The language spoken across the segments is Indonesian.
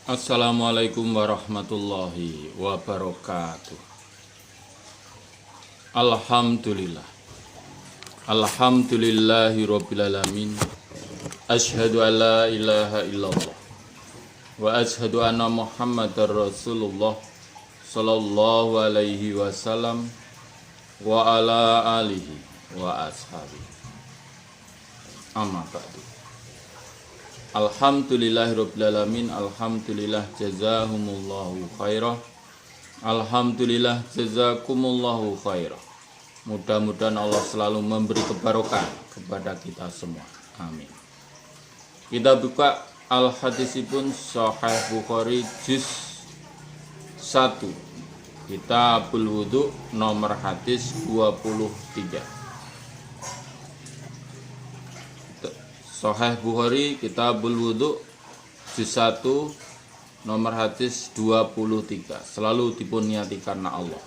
Assalamualaikum warahmatullahi wabarakatuh. Alhamdulillah. Alhamdulillahi rabbil alamin. Asyhadu an la ilaha illallah wa asyhadu anna Muhammadar Rasulullah sallallahu alaihi wasallam wa ala alihi wa ashabihi. Amma ba'du. Alhamdulillahirrabbilalamin. Alhamdulillah jazahumullahu khairah. Alhamdulillah jazakumullahu khairah. Mudah-mudahan Allah selalu memberi kebarokan kepada kita semua. Amin. Kita buka al-hadisipun Sahih Bukhari juz 1 Kitabul Wudu nomor hadis 23. Sahih Bukhari Kitabul Wudu juz 1 nomor hadis 23. Selalu dipuniati karena Allah.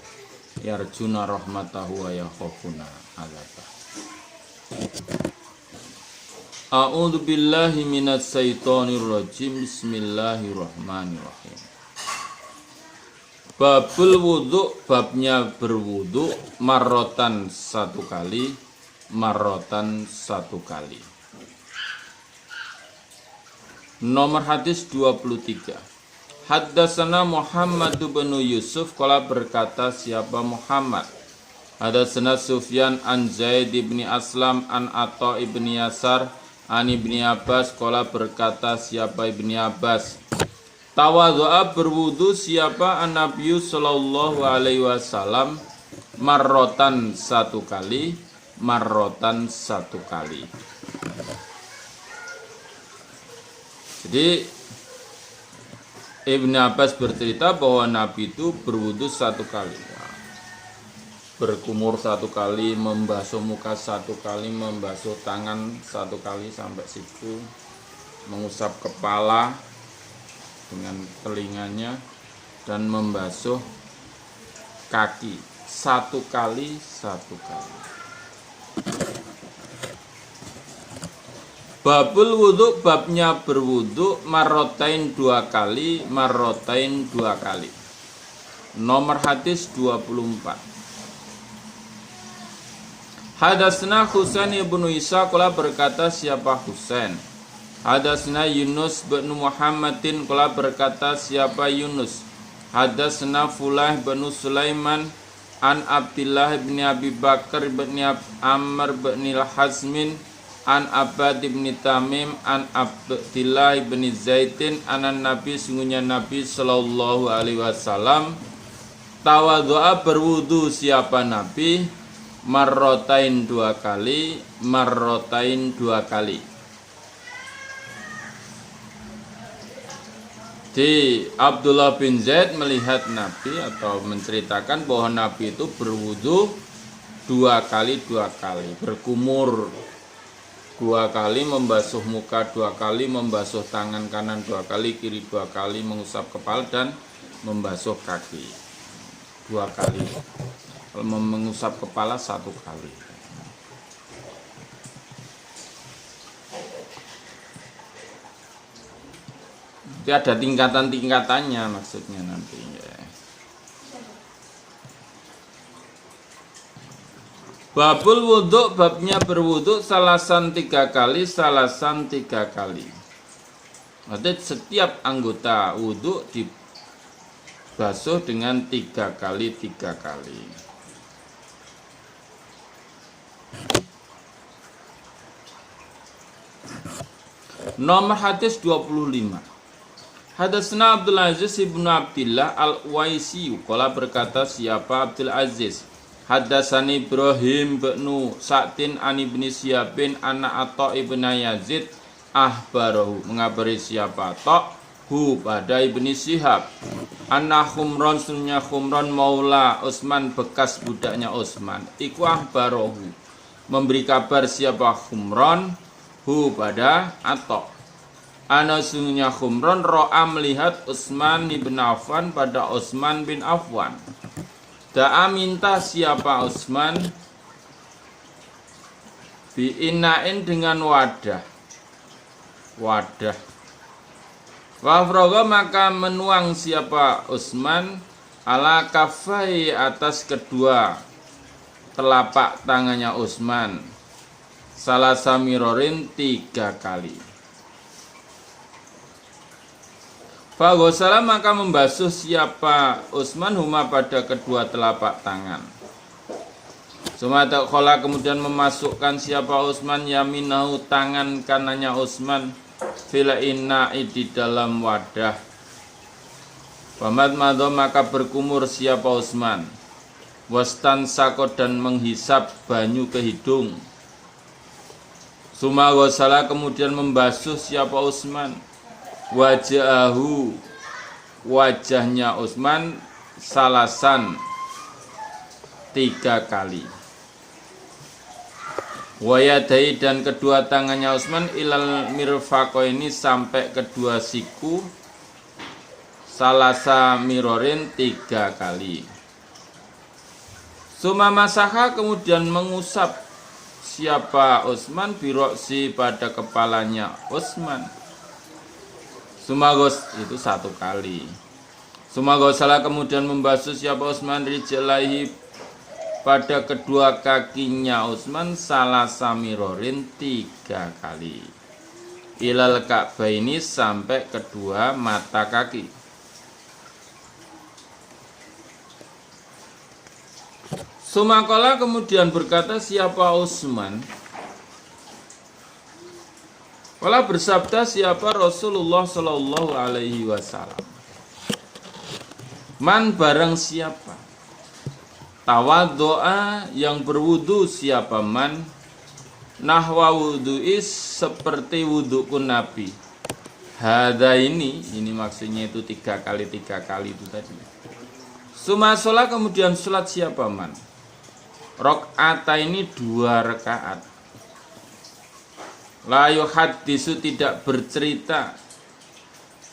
Yarjuna rahmatahu wa yakhafuna azabah. A'udzu billahi minasy syaithanir rajim. Bismillahirrahmanirrahim. Babul wudu, babnya berwudu, marrotan satu kali, marrotan satu kali. Nomor hadis 23. Haddatsana Muhammad bin Yusuf, qala berkata siapa Muhammad. Haddatsana Sufyan an Zaid bin Aslam an Atha ibn Yasar an Ibni Abbas, qala berkata siapa Ibni Abbas. Tawadhu'a berwudu siapa an-Nabi sallallahu alaihi wasallam marrotan satu kali, marrotan satu kali. Jadi Ibnu Abbas bercerita bahwa Nabi itu berwudu satu kali, berkumur satu kali, membasuh muka satu kali, membasuh tangan satu kali sampai siku, mengusap kepala dengan telinganya, dan membasuh kaki satu kali, satu kali. Babul wudu, babnya berwudu, marrotain dua kali, marrotain dua kali. Nomor hadis 24. Hadatsna Husain ibnu Isa, qala berkata siapa Husain. Hadatsna Yunus bin Muhammadin, qala berkata siapa Yunus. Hadatsna Fulah bin Sulaiman an Abdillah bin Abi Bakar bin Amr bin Al-Hazmin an Abbad bin Tamim an Abdillah bin Zaidin anan Nabi, sungguhnya Nabi sallallahu alaihi wasallam tawadhu'a berwudu siapa Nabi marrotain dua kali, marrotain dua kali. Di Abdullah bin Zaid melihat Nabi atau menceritakan bahwa Nabi itu berwudu dua kali, berkumur dua kali, membasuh muka dua kali, membasuh tangan kanan dua kali, kiri dua kali, mengusap kepala dan membasuh kaki dua kali. Kalau mengusap kepala satu kali. Jadi ada tingkatan-tingkatannya maksudnya nanti ya. Babul wudu, babnya berwudu salasan tiga kali, salasan tiga kali. Berarti setiap anggota wudu dibasuh dengan tiga kali, tiga kali. Nomor hadis 25. Hadatsna Abdul Aziz ibnu Abdillah al-Uwaisi, qala berkata siapa Abdul Aziz. Hadatsani Ibrahim bin Sa'din an Ibni Syihab anak Atha ibn Yazid ahbarahu, mengabari siapa Atha hu pada Ibni Syihab anna Khumran, sunya Khumran maula Utsman, bekas budaknya Utsman, iku ahbarahu, memberi kabar siapa Khumran hu pada Atha ana sunya Khumran ro'a melihat Utsman bin Affan pada Utsman bin Affan. Da'a minta siapa Utsman bi'inain dengan wadah Wafrogo maka menuang siapa Utsman ala kafai atas kedua telapak tangannya Utsman salasa mirorin 3 kali. Faghosala maka membasuh siapa Utsman huma pada kedua telapak tangan. Sumata khola kemudian memasukkan siapa Utsman yaminahu tangan kanannya Utsman fil ina'i di dalam wadah. Pamat madho maka berkumur siapa Utsman. Wastan sako dan menghisap banyu ke hidung. Suma ghosala kemudian membasuh siapa Utsman. Wajahu wajahnya Utsman salasan 3 kali. Wayadai dan kedua tangannya Utsman ilal mirfaqo ini sampai kedua siku salasa mirorin 3 kali. Suma masaha kemudian mengusap siapa Utsman biroksi pada kepalanya Utsman. Sumagos itu 1 kali. Sumagosala kemudian membasuh siapa Utsman rijlaihi pada kedua kakinya Utsman salasa mirorin 3 kali. Ilal ka'baini sampai kedua mata kaki. Sumakola kemudian berkata siapa Utsman. Wala bersabda siapa Rasulullah Shallallahu Alaihi Wasallam. Man barang siapa tawaddoa yang berwudu siapa man nahwa wudu'is seperti wudu'ku Nabi. Hada ini maksudnya itu 3 kali itu tadi. Sumasola kemudian sholat siapa man rok'ata ini 2 rakaat. La yuhaddisu tidak bercerita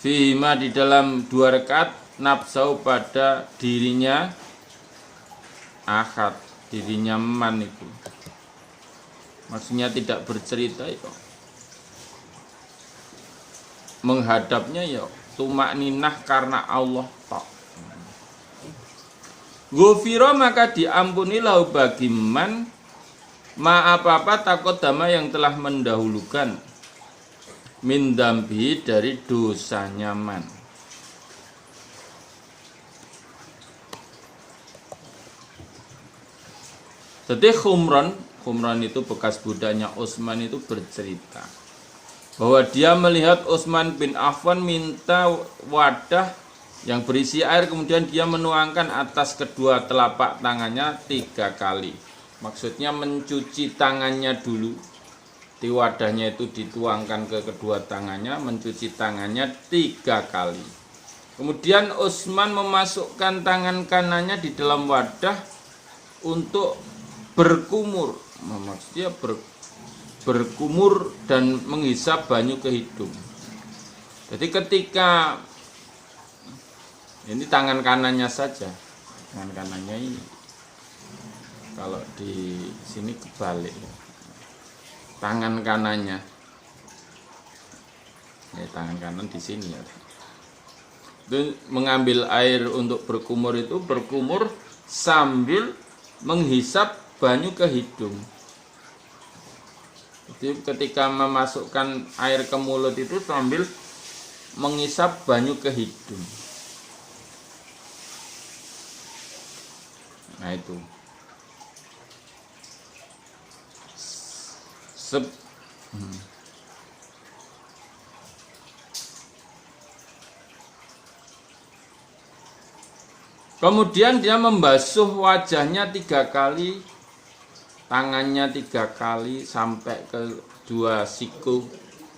fihima di dalam 2 rakaat nafsau pada dirinya ahad, dirinya man itu. Maksudnya tidak bercerita itu. Menghadapnya ya tumak ninah karena Allah tok. Ghufira maka diampunilah bagi man ma apa-apa takut dama yang telah mendahulukan min dambi dari dosanya man. Jadi Khumran itu bekas budaknya Utsman itu bercerita bahwa dia melihat Utsman bin Affan minta wadah yang berisi air, kemudian dia menuangkan atas kedua telapak tangannya 3 kali. Maksudnya mencuci tangannya dulu. Di wadahnya itu dituangkan ke kedua tangannya, mencuci tangannya 3 kali. Kemudian Utsman memasukkan tangan kanannya di dalam wadah untuk berkumur, maksudnya berkumur dan menghisap banyu ke hidung. Jadi ketika ini tangan kanannya saja, tangan kanannya ini, kalau di sini kebalik, tangan kanannya, tangan kanan di sini ya. Itu mengambil air untuk berkumur itu berkumur sambil menghisap banyu ke hidung. Jadi ketika memasukkan air ke mulut itu sambil menghisap banyu ke hidung. Nah itu. Kemudian dia membasuh wajahnya 3 kali, tangannya 3 kali sampai ke 2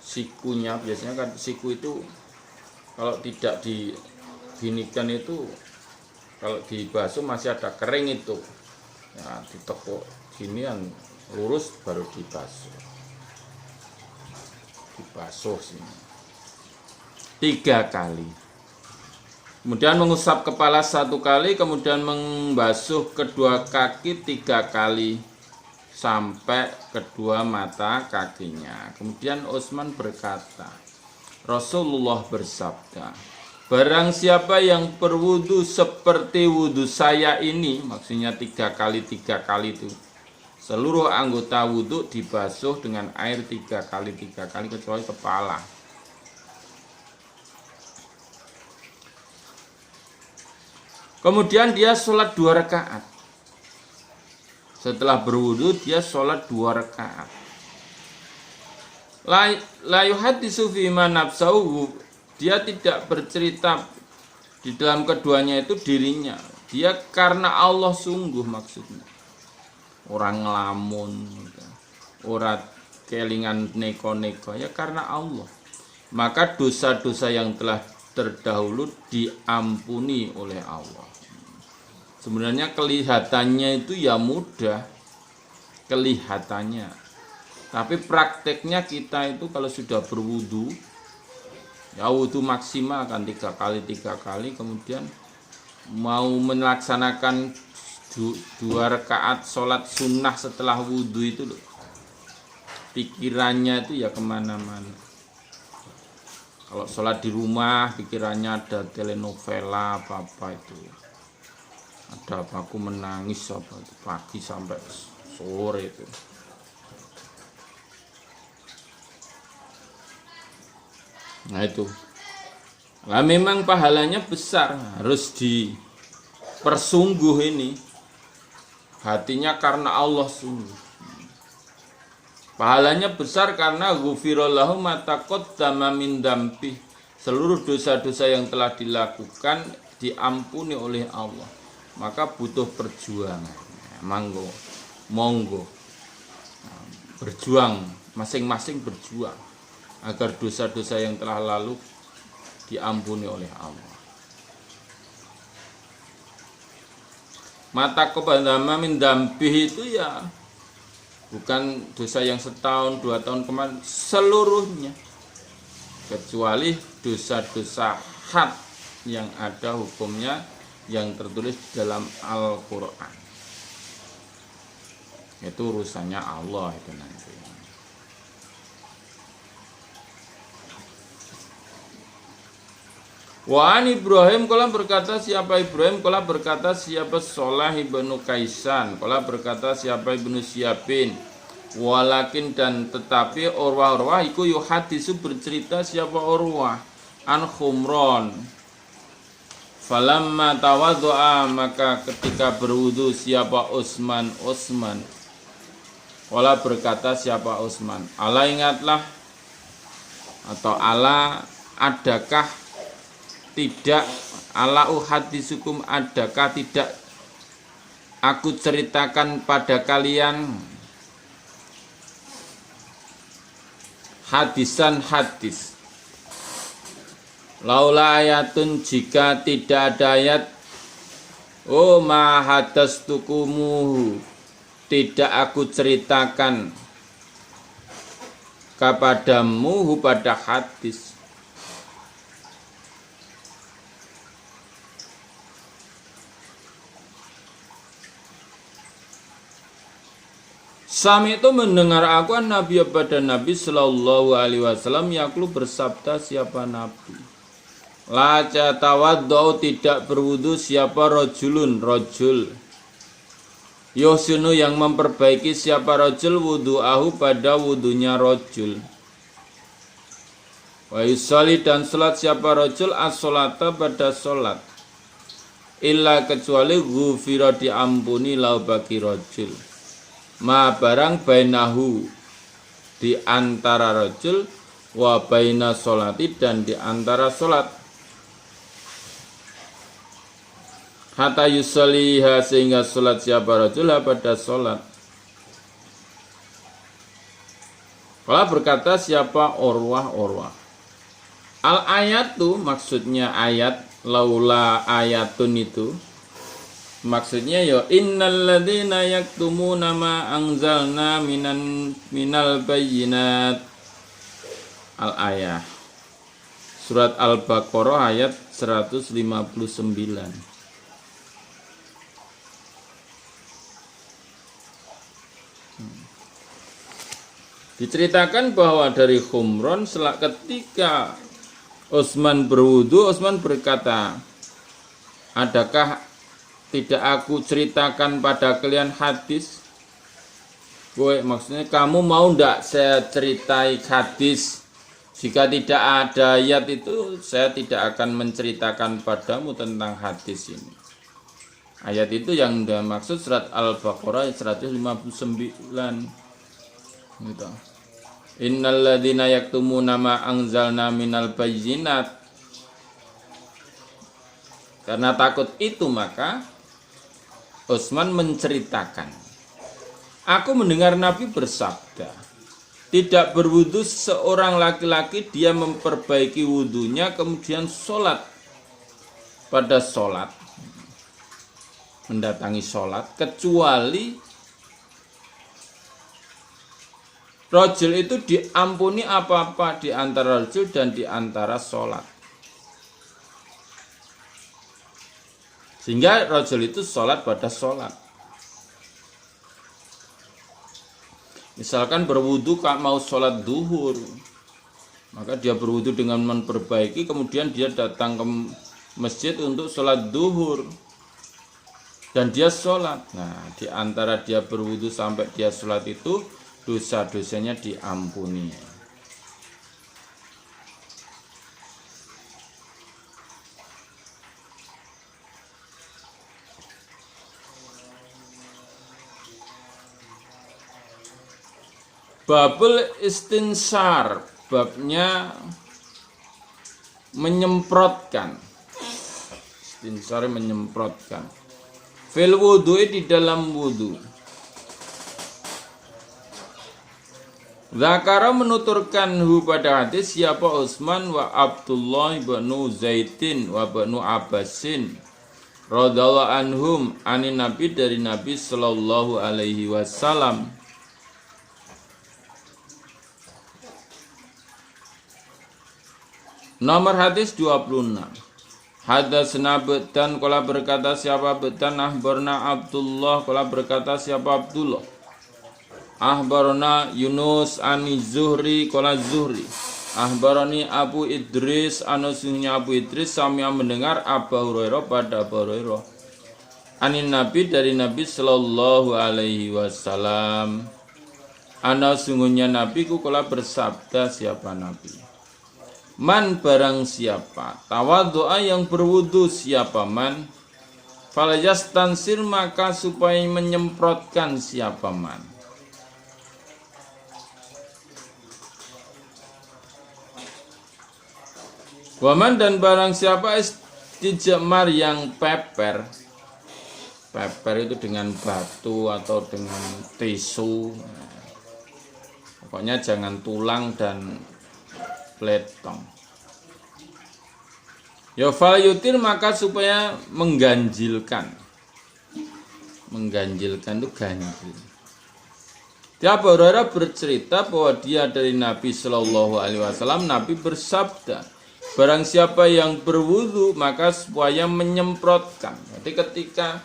sikunya. Biasanya kan siku itu kalau tidak diginikan itu, kalau dibasuh masih ada kering itu. Ya, ditekuk ginian lurus baru dibasuh. Dibasuh sini 3 kali. Kemudian mengusap kepala 1 kali, kemudian membasuh kedua kaki 3 kali sampai kedua mata kakinya. Kemudian Utsman berkata, Rasulullah bersabda, barang siapa yang berwudu seperti wudu saya ini, maksudnya 3 kali itu, seluruh anggota wudu dibasuh dengan air 3 kali kecuali kepala. Kemudian dia sholat 2 rakaat. Setelah berwudu dia sholat 2 rakaat. La yuhaddisu fi ma nafsuhu, dia tidak bercerita di dalam keduanya itu dirinya. Dia karena Allah sungguh maksudnya. Orang ngelamun, orang kelingan neko-neko, ya karena Allah. Maka dosa-dosa yang telah terdahulu diampuni oleh Allah. Sebenarnya kelihatannya itu ya mudah, kelihatannya. Tapi prakteknya kita itu kalau sudah berwudu, ya wudu maksimal kan 3 kali, kemudian mau melaksanakan 2 rakaat sholat sunnah setelah wudu itu loh, pikirannya itu ya kemana-mana. Kalau sholat di rumah pikirannya ada telenovela apa itu, ada apa aku menangis apa itu, pagi sampai sore itu. Nah itu, nah memang pahalanya besar, harus dipersungguh ini, hatinya karena Allah sungguh. Pahalanya besar karena ghufirallahu ma taqaddama min dambi, seluruh dosa-dosa yang telah dilakukan diampuni oleh Allah. Maka butuh perjuangan. Monggo berjuang, masing-masing berjuang agar dosa-dosa yang telah lalu diampuni oleh Allah. Mata kebandama min dambi itu ya bukan dosa yang 1 tahun 2 tahun kemarin, seluruhnya, kecuali dosa-dosa had yang ada hukumnya yang tertulis dalam Al-Quran. Itu urusannya Allah itu nanti. Wa an Ibrahim kala berkata siapa Ibrahim, kala berkata siapa Sholah ibnu Kaisan, kala berkata siapa ibnu Syabin, walakin dan tetapi Urwah iku yuhadisu bercerita siapa Urwah an Khumron. Falamma tawaddu'a, maka ketika berwudu siapa Utsman, kala berkata siapa Utsman, ala ingatlah, atau ala adakah tidak, ala uhadisukum adakah tidak aku ceritakan pada kalian hadisan hadis, laula ayatun, jika tidak ada ayat, oh ma hadastukumu, tidak aku ceritakan kepadamu pada hadis. Sami itu mendengar aku Nabi pada Nabi Sallallahu Alaihi Wasallam yaklu bersabda siapa Nabi, la tawaddu, tidak berwudu siapa rojul, yosunu yang memperbaiki siapa rojul wudu'ahu pada wudunya rojul, wa yusalli dan salat siapa rojul as-salata pada salat, illa kecuali ghufira diampuni lau bagi rojul, ma barang bainahu di antara rajul, wa baina sholati dan di antara sholat, hatta yusalliha sehingga sholat siapa rajul pada sholat. Kalau berkata siapa Urwah, al ayatu maksudnya ayat, laula ayatun itu maksudnya ya innal ladzina yaktumuna ma anzalna minal bayyinat, al ayah, surat Al-Baqarah ayat 159. Diceritakan bahwa dari Khumron ketika Utsman berwudu, Utsman berkata, adakah tidak aku ceritakan pada kalian hadis? Maksudnya kamu mau ndak saya ceritai hadis? Jika tidak ada ayat itu, saya tidak akan menceritakan padamu tentang hadis ini. Ayat itu yang dimaksud surat Al-Baqarah 159. Gitu. Innal ladzina yaktumuna ma anzalna minal bayyinat. Karena takut itu maka Utsman menceritakan. Aku mendengar Nabi bersabda, tidak berwudu seorang laki-laki dia memperbaiki wudunya kemudian sholat. Pada sholat mendatangi sholat kecuali rajul itu diampuni apa-apa di antara rajul dan di antara sholat. Sehingga rajul itu sholat pada sholat. Misalkan berwudu mau sholat duhur, maka dia berwudu dengan memperbaiki, kemudian dia datang ke masjid untuk sholat duhur. Dan dia sholat. Nah, di antara dia berwudu sampai dia sholat itu, dosa-dosanya diampuni. Babul istinsar, babnya menyemprotkan. Istinsar menyemprotkan. Fil wudu'i di dalam wudu. Zakara menuturkan pada hadis siapa Utsman wa Abdullah bin Zaidin wa bin Abbasin radhiyallahu anhum anin Nabi dari Nabi sallallahu alaihi wasallam. Nomor hadis 26. Hadatsana Batan qala berkata siapa Batan ahbarna Abdullah qala berkata siapa Abdullah ahbarana Yunus ani Zuhri qala Zuhri ahbarani Abu Idris anusunya Abu Idris sami mendengar Abu Hurairah pada Abu Hurairah anin Nabi dari Nabi sallallahu alaihi wasallam ana sungguhnya Nabi ku kala bersabda siapa Nabi man barang siapa tawadhu'a yang berwudu siapa man falayastansir maka supaya menyemprotkan siapa man. Waman dan barang siapa istijmar yang peper. Peper itu dengan batu atau dengan tisu. Pokoknya jangan tulang dan pletong. Yofal yutir maka supaya mengganjilkan. Mengganjilkan itu ganjil. Abu Hurairah bercerita bahwa dia dari Nabi Shallallahu Alaihi Wasallam. Nabi bersabda, barang siapa yang berwudu maka supaya menyemprotkan. Jadi ketika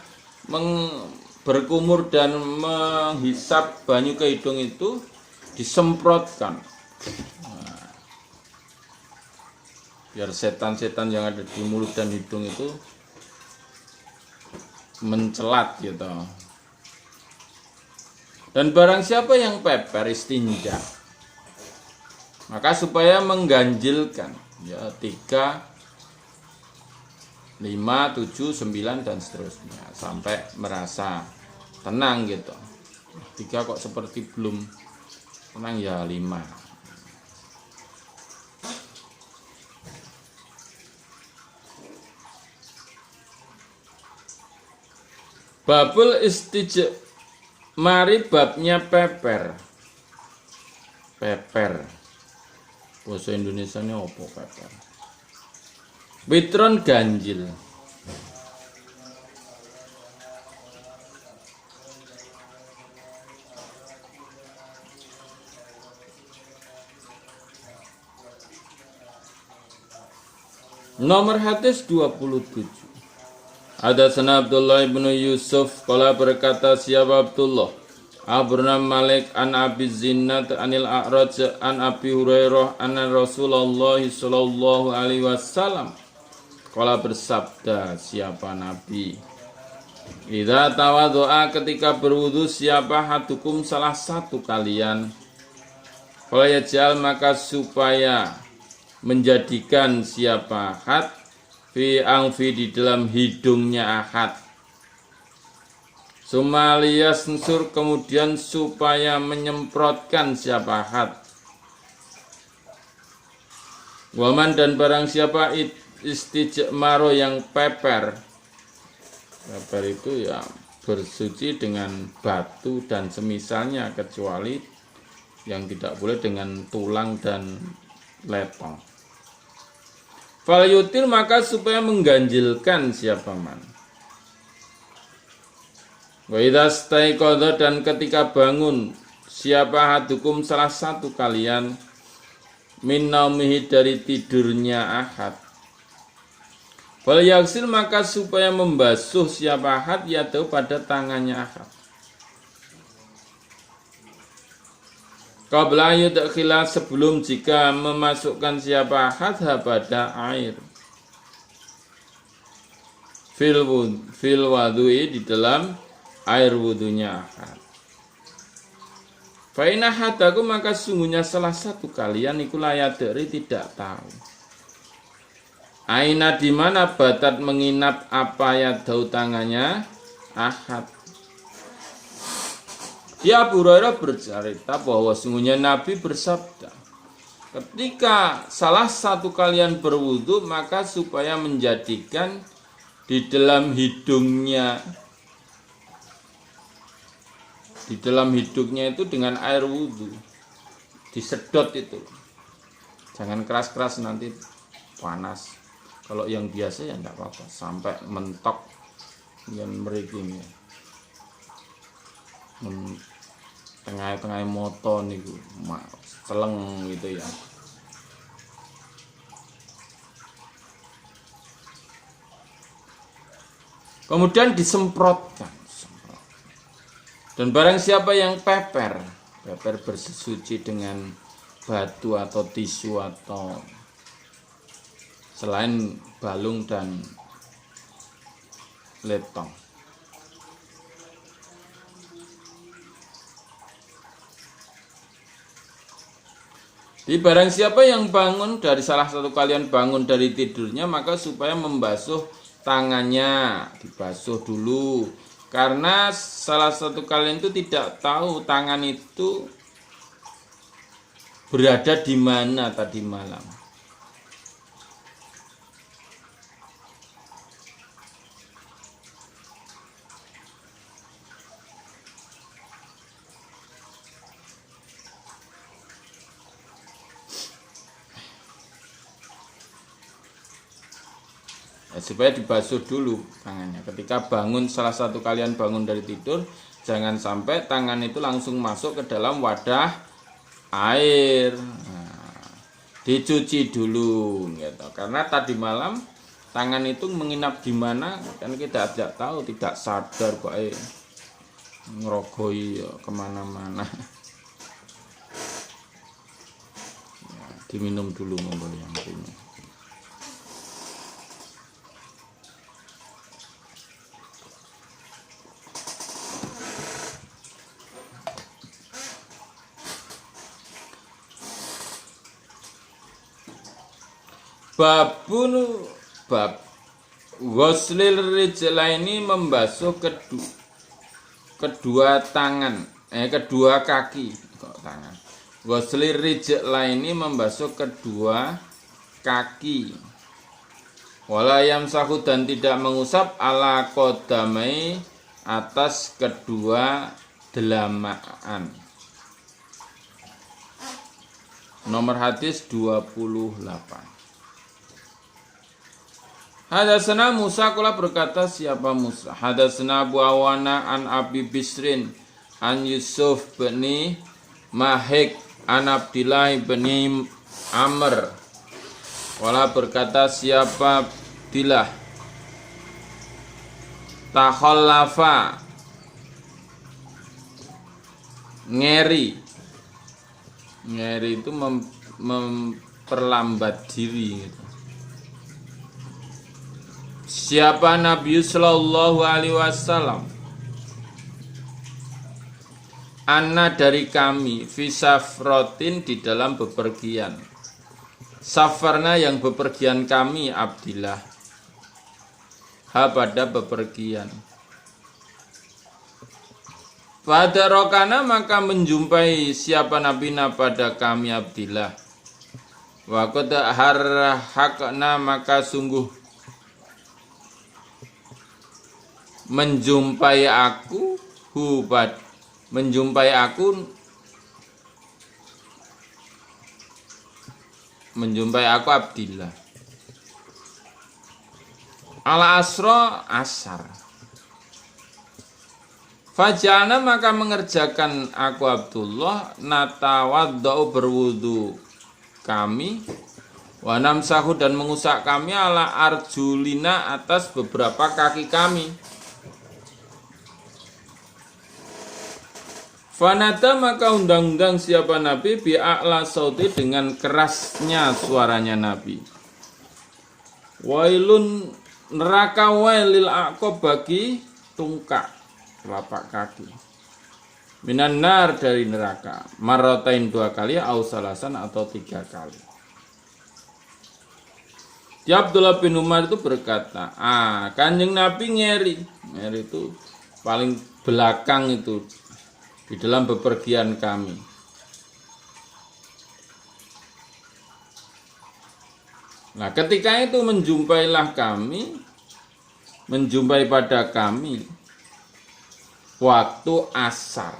berkumur dan menghisap banyu ke hidung itu disemprotkan. Biar setan-setan yang ada di mulut dan hidung itu mencelat gitu. Dan barang siapa yang peper istinja, maka supaya mengganjilkan ya 3, 5, 7, 9 dan seterusnya sampai merasa tenang gitu. 3 kok seperti belum tenang ya 5. Babul mari babnya peper. Peper. Bahasa Indonesianya apa peper? Witron ganjil. Nomor hadis 27. Hadatsana Abdullah bin Yusuf qala berkata siapa Abdullah Abrna Malik an Abi Zinnat anil A'raj an Abi Hurairah anna Rasulullah sallallahu alaihi wasallam qala bersabda siapa Nabi, idza tawaddoa ketika berwudu siapa hadukum salah satu kalian, fala yaj'al maka supaya menjadikan siapa ahad fi angfi di dalam hidungnya ahad, sumaliyas nsur kemudian supaya menyemprotkan siapa ahad, waman dan barang siapa istijmaro yang peper itu ya bersuci dengan batu dan semisalnya, kecuali yang tidak boleh dengan tulang dan lepong. Fal yutil maka supaya mengganjilkan siapa man. Wa idza staiqadha dan ketika bangun siapa hadukum salah satu kalian min naumihi dari tidurnya ahad, fal yaksil maka supaya membasuh siapa ahad yaitu pada tangannya ahad. Qabla yudkhila sebelum jika memasukkan siapa ahad pada air. Fil wadui di dalam air wudunya ahad. Fa inna hadaku maka sungguhnya salah satu kalian iku layadri tidak tahu. Aina di mana batat menginap apa ya dau tangannya ahad. Ya Abu Hurairah bercerita bahwa sungguhnya Nabi bersabda, ketika salah satu kalian berwudu maka supaya menjadikan di dalam hidungnya itu dengan air wudu disedot itu, jangan keras-keras nanti panas. Kalau yang biasa ya enggak apa-apa sampai mentok yang meriking ya. Tengah-tengah moto niku celeng gitu ya. Kemudian disemprotkan. Dan barang siapa yang peper bersuci dengan batu atau tisu atau selain balung dan letong. Di barang siapa yang bangun dari salah satu kalian bangun dari tidurnya maka supaya membasuh tangannya, dibasuh dulu. Karena salah satu kalian itu tidak tahu tangan itu berada di mana tadi malam. Supaya dibasuh dulu tangannya. Ketika bangun, salah satu kalian bangun dari tidur, jangan sampai tangan itu langsung masuk ke dalam wadah air. Nah, dicuci dulu gitu. Karena tadi malam tangan itu menginap di mana kan kita tidak tahu, tidak sadar kok ngerogoi kemana-mana. Ya, diminum dulu monggo yang punya. Bab ghuslil rijlaini membasuh kedua tangan, kedua kaki, kok tangan. Ghuslil rijlaini membasuh kedua kaki. Wala yamsahu dan tidak mengusap ala qadamai atas kedua delamaan. Nomor hadis 28. Hadatsana Musa kala berkata siapa Musa? Hadatsana Abu Awana an Abi Bisrin an Yusuf bin Mahik an Abdillah bin Amr. Kala berkata siapa Abdillah? Takhallafa Ngeri. Ngeri itu memperlambat diri gitu. Siapa Nabi Sallallahu Alaihi Wasallam? Anna dari kami fisafrotin di dalam bepergian. Safarna yang bepergian kami Abdillah. Ha pada bepergian. Pada rokana maka menjumpai siapa nabina pada kami Abdillah. Wa qad harhaqna maka sungguh menjumpai aku hubat. Menjumpai aku Abdillah. Ala asro asar. Fajana maka mengerjakan aku Abdullah natawaddau berwudu kami wa namsahu dan mengusap kami ala arjulina atas beberapa kaki kami. Fanata maka undang-undang siapa Nabi bi'a'la sauti dengan kerasnya suaranya Nabi. Wailun neraka wailil aqab bagi tungkak telapak kaki. Minan nar dari neraka. Marratain 2 kali au salasan atau 3 kali. Ya Abdullah bin Umar itu berkata, Kanjeng Nabi ngeri. Ngeri itu paling belakang itu di dalam bepergian kami. Nah, ketika itu menjumpai pada kami waktu asar.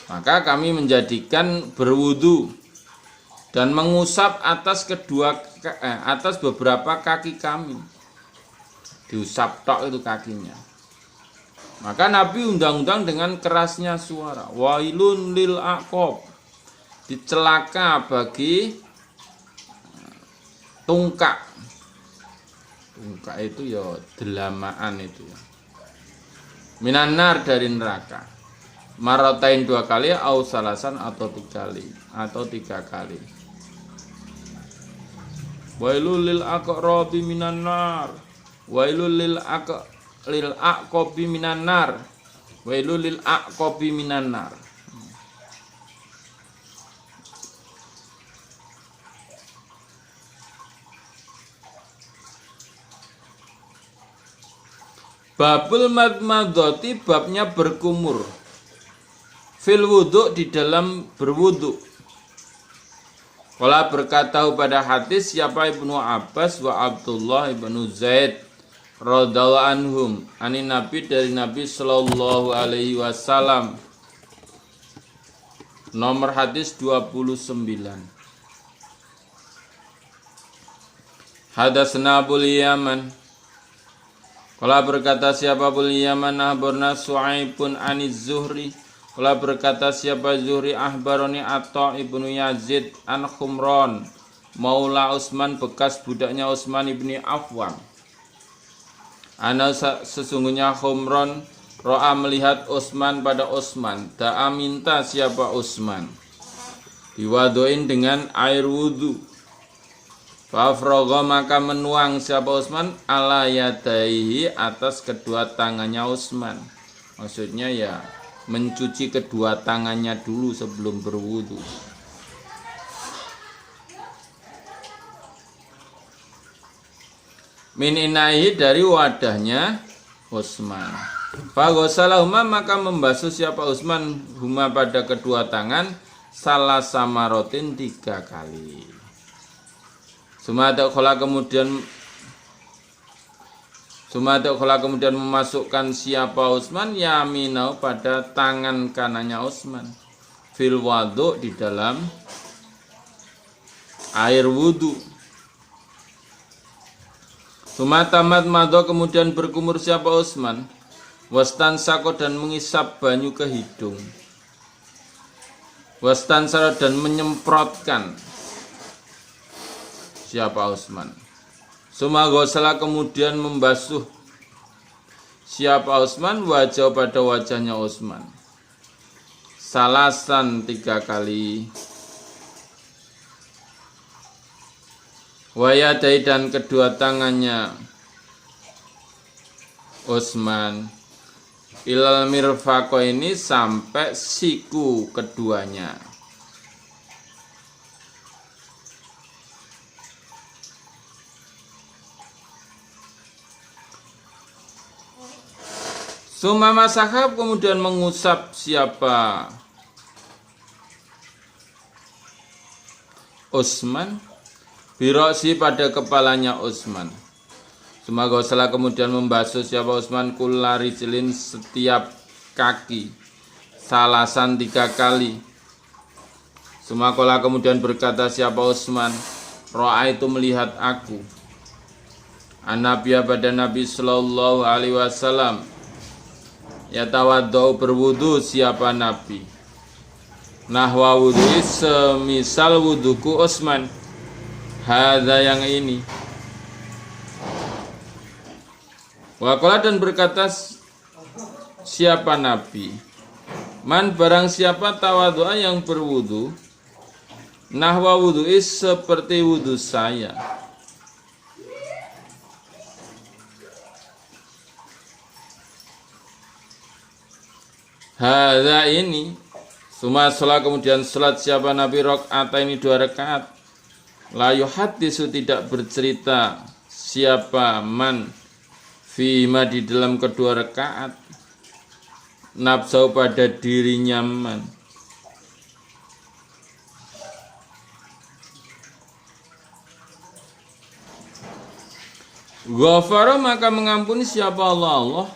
Maka kami menjadikan berwudu dan mengusap atas beberapa kaki kami. Diusap tok itu kakinya. Maka Nabi undang-undang dengan kerasnya suara. Wailun lil aqab. Dicelaka bagi tungkak. Tungkak itu ya delamaan itu ya. Minanar dari neraka. Maratain 2 kali au salasan atau 3 kali. Wailul lil aqrabi minan nar. Wailul lil aqabi minan nar. Wailul lil aqabi minan nar. Babul madmadoti babnya berkumur. Fil wudu di dalam berwudu. Kala berkata pada hadis siapa Ibnu Abbas wa Abdullah ibnu Zaid radhiyallahu anhum ani Nabi dari Nabi sallallahu alaihi wasallam. Nomor hadis 29. Hadatsana Abul Yaman. Kala berkata siapa Abul Yaman ahbarna Su'aibun aniz Zuhri. Kala berkata siapa Zuhri ahbaroni Atha ibnu Yazid an Khumran maula Utsman bekas budaknya Utsman ibni Affan. Ana sesungguhnya Khumran ro'a melihat Utsman pada Utsman. Da'a minta siapa Utsman diwadoin dengan air wudu. Fafrogo maka menuang siapa Utsman ala yadaihi atas kedua tangannya Utsman. Maksudnya ya mencuci kedua tangannya dulu sebelum berwudu. Min inaihi dari wadahnya Utsman. Faghosalahuma maka membasuh siapa Utsman huma pada kedua tangan salah samarotin 3 kali. Sumada khola kemudian memasukkan siapa Utsman yaminau pada tangan kanannya Utsman fil wadu di dalam air wudu. Sumatamat mado kemudian berkumur siapa Utsman wastan sako dan mengisap banyu ke hidung. Wastan saro dan menyemprotkan siapa Utsman. Sumagosala kemudian membasuh siapa Utsman wajah pada wajahnya Utsman. salasan 3 kali. Wayadai dan kedua tangannya Utsman ilal mirfaqo ini sampai siku keduanya. Sumama sahab kemudian mengusap siapa Utsman biroksi pada kepalanya Utsman. Semoga salah kemudian membasuh siapa Utsman kullari cilin setiap kaki salasan 3 kali. Semoga kemudian berkata siapa Utsman, roa itu melihat aku. An-Nabiya pada Nabi Sallallahu Alaihi Wasallam. Ya tawadhu berwudu siapa Nabi. Nahwa wudu semisal wuduku Utsman. Hadza yang ini. Waqala dan berkata siapa Nabi. Man barang siapa tawadhu'a yang berwudu. Nahwa wudu'i seperti wudu saya. Hadza ini. Suma sholat kemudian sholat siapa Nabi rakaat ini 2 rakaat. La yuhaddisu tidak bercerita siapa man fima di dalam kedua rakaat nafsu pada dirinya man. Ghafara maka mengampuni siapa Allah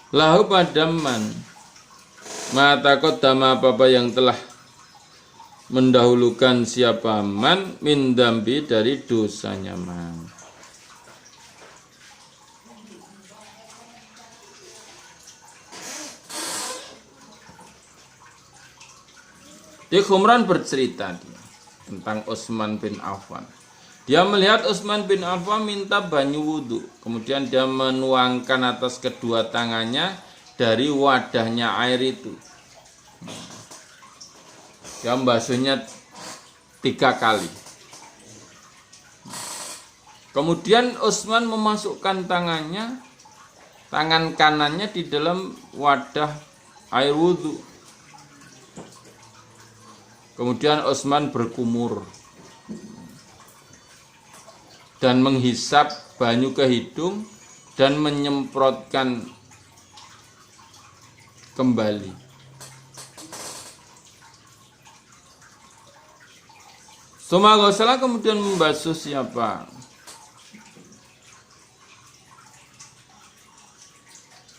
lahu pada man mata qaddama apa yang telah mendahulukan siapa man min dambi dari dosanya man. Di Khumran bercerita tentang Utsman bin Affan. Dia melihat Utsman bin Affan minta banyu wudhu. Kemudian dia menuangkan atas kedua tangannya dari wadahnya air itu. Dia membasuhnya 3 kali. Kemudian Utsman memasukkan tangan kanannya di dalam wadah air wudhu. Kemudian Utsman berkumur dan menghisap banyu ke hidung dan menyemprotkan kembali. Sumagosala kemudian membasuh siapa?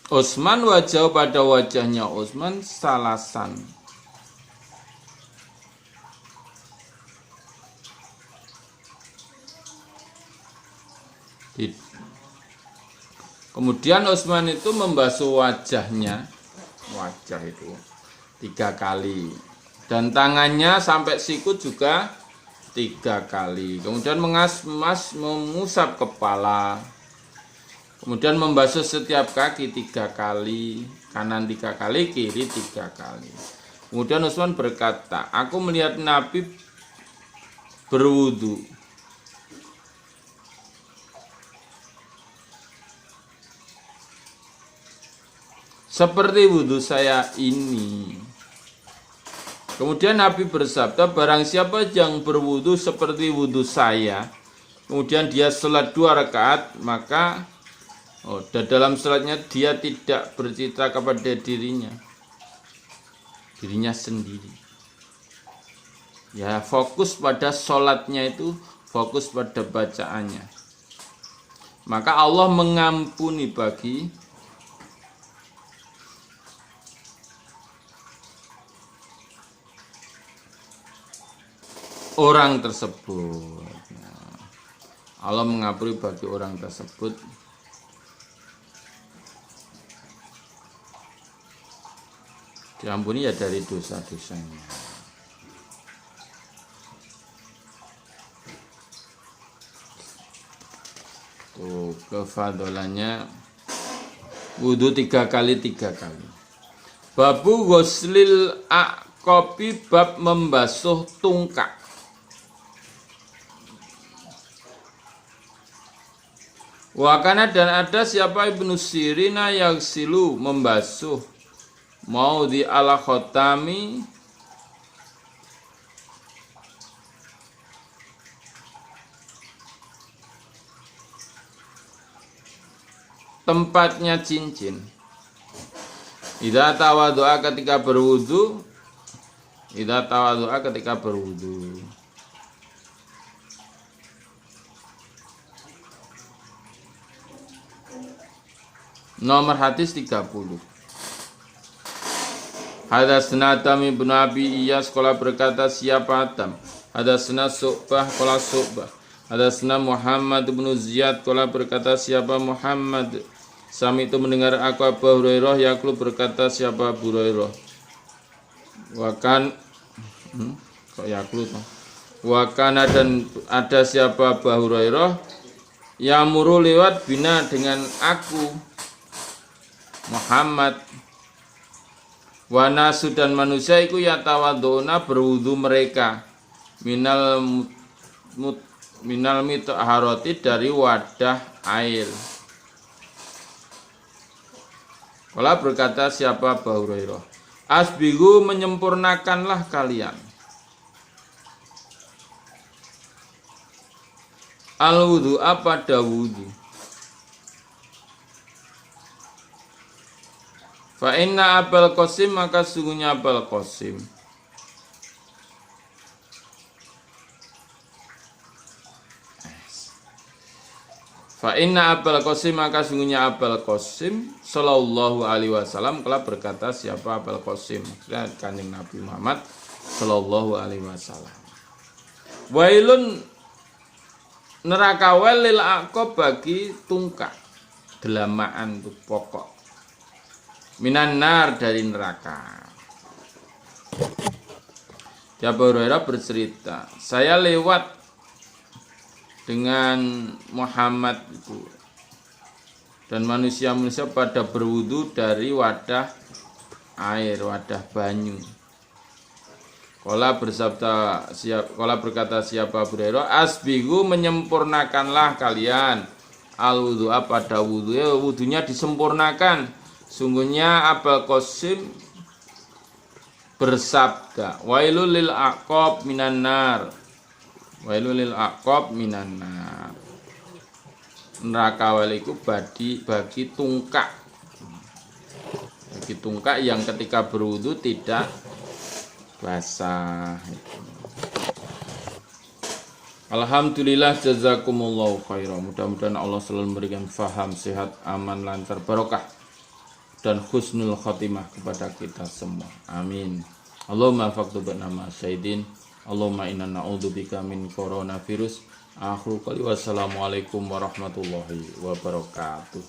Utsman wajah pada wajahnya Utsman salasan. Kemudian Utsman itu membasuh wajah itu 3 kali dan tangannya sampai sikut juga 3 kali. Kemudian mengusap kepala. Kemudian membasuh setiap kaki 3 kali, kanan 3 kali, kiri 3 kali. Kemudian Utsman berkata, aku melihat Nabi berwudu. Seperti wudu saya ini. Kemudian Nabi bersabda, barang siapa yang berwudu seperti wudu saya, kemudian dia sholat 2 rakaat, maka dan dalam sholatnya dia tidak bercitra kepada dirinya sendiri. Ya, fokus pada sholatnya itu, fokus pada bacaannya. Maka Allah mengampuni bagi orang tersebut. Allah mengampuni bagi orang tersebut. Diampuni ya dari dosa-dosanya. Tuh kefadolannya Wudu 3 kali 3 kali. Babu ghuslil aqobi, bab membasuh tungkak. Wakana dan ada siapa Ibnu Sirina yang silu membasuh mau di ala khotami tempatnya cincin. Idza tawadhu'a ketika berwudu. Idza tawadhu'a ketika berwudu. Nomor hadis 30. Hadatsna Atam ibn Abi Iyas qala berkata siapa Atam. Hadatsna Su'bah qala Su'bah. Hadatsna Muhammad bin Ziyad qala berkata siapa Muhammad. Sami itu mendengar aku Abu Hurairah yaqulu berkata siapa Abu Hurairah. Wakan kok yaqulu toh. Wakana dan ada siapa Abu Hurairah yamuru lewat bina dengan aku Muhammad. Wanasu dan manusia iku yatawaduna berwudu mereka minal mitaharati dari wadah air. Kala berkata siapa Abu Hurairah, asbigu menyempurnakanlah kalian. Al-wudu apa pada wudu. Fa inna Abul Qasim maka sungguhnya Abul Qasim Fa inna Abul Qasim maka sungguhnya Abul Qasim sallallahu alaihi wasallam telah berkata siapa Abul Qasim maksudnya Kanjeng Nabi Muhammad sallallahu alaihi wasallam. Wailun neraka walil aqab bagi tungkak delamaan itu pokok minan nar dari neraka. Abu Hurairah bercerita, saya lewat dengan Muhammad itu dan manusia-manusia pada berwudu dari wadah air, wadah banyu. Kala berkata siapa Abu Hurairah, asbigu menyempurnakanlah kalian al-wudu pada wudu, ya wudunya disempurnakan. Sungguhnya Abul Qasim bersabda, wailul lil aqab minan nar. Wailul lil aqab minan nar. Neraka waliku bagi tungkak. Bagi tungkak yang ketika berwudu tidak basah. Alhamdulillah jazakumullahu khairan. Mudah-mudahan Allah selalu memberikan faham, sehat, aman, lancar, barokah dan husnul khotimah kepada kita semua. Amin. Allahumma faqtu nama sayyidin. Allahumma inna na'udzubika min coronavirus. Akhirul qali wassalamualaikum warahmatullahi wabarakatuh.